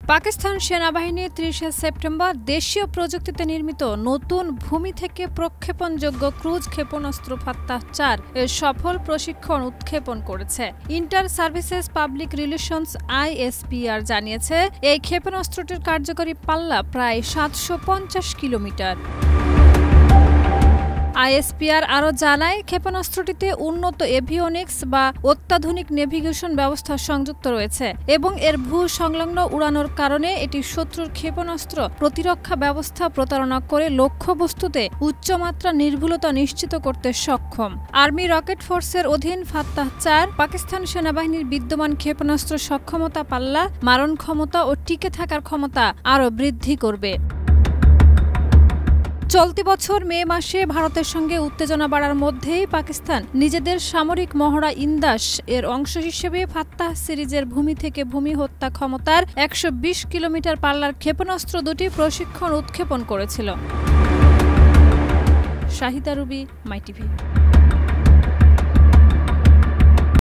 পাকিস্তান সেনাবাহিনী ৩০ সেপ্টেম্বর দেশীয় প্রযুক্তিতে নির্মিত নতুন ভূমি থেকে প্রক্ষেপণযোগ্য ক্রুজ ক্ষেপণাস্ত্র ফাত্তাহ-৪ এর সফল প্রশিক্ষণ উৎক্ষেপণ করেছে। Inter services public relations ISPR জানিয়েছে, এই ক্ষেপণাস্ত্রটির কার্যকরী পাল্লা প্রায় ৭৫০ কিলোমিটার। ISPR আরও জানায়, ক্ষেপণাস্ত্রটিতে উন্নত এভিওনিক্স বা অত্যাধুনিক নেভিগেশন ব্যবস্থা সংযুক্ত রয়েছে এবং এর ভূ-সংলগ্ন উড়ানোর কারণে এটি শত্রুর ক্ষেপণাস্ত্র প্রতিরক্ষা ব্যবস্থা প্রতারণা করে লক্ষ্যবস্তুতে উচ্চমাত্রা নির্ভুলতা নিশ্চিত করতে সক্ষম। আর্মি রকেট ফোর্সের অধীন ফাত্তাহ-৪ পাকিস্তান সেনাবাহিনীর বিদ্যমান ক্ষেপণাস্ত্র সক্ষমতা, পাল্লা, মারণ ক্ষমতা ও টিকে থাকার ক্ষমতা আরও বৃদ্ধি করবে। চলতি বছর মে মাসে ভারতের সঙ্গে উত্তেজনা বাড়ার মধ্যেই পাকিস্তান নিজেদের সামরিক মহড়া ইন্দাস এর অংশ হিসেবে ফাত্তাহ সিরিজের ভূমি থেকে ভূমি হত্যা ক্ষমতার ১২০ কিলোমিটার পাল্লার ক্ষেপণাস্ত্র দুটি প্রশিক্ষণ উৎক্ষেপণ করেছিল। শাহিদা রুবি, মাই টিভি।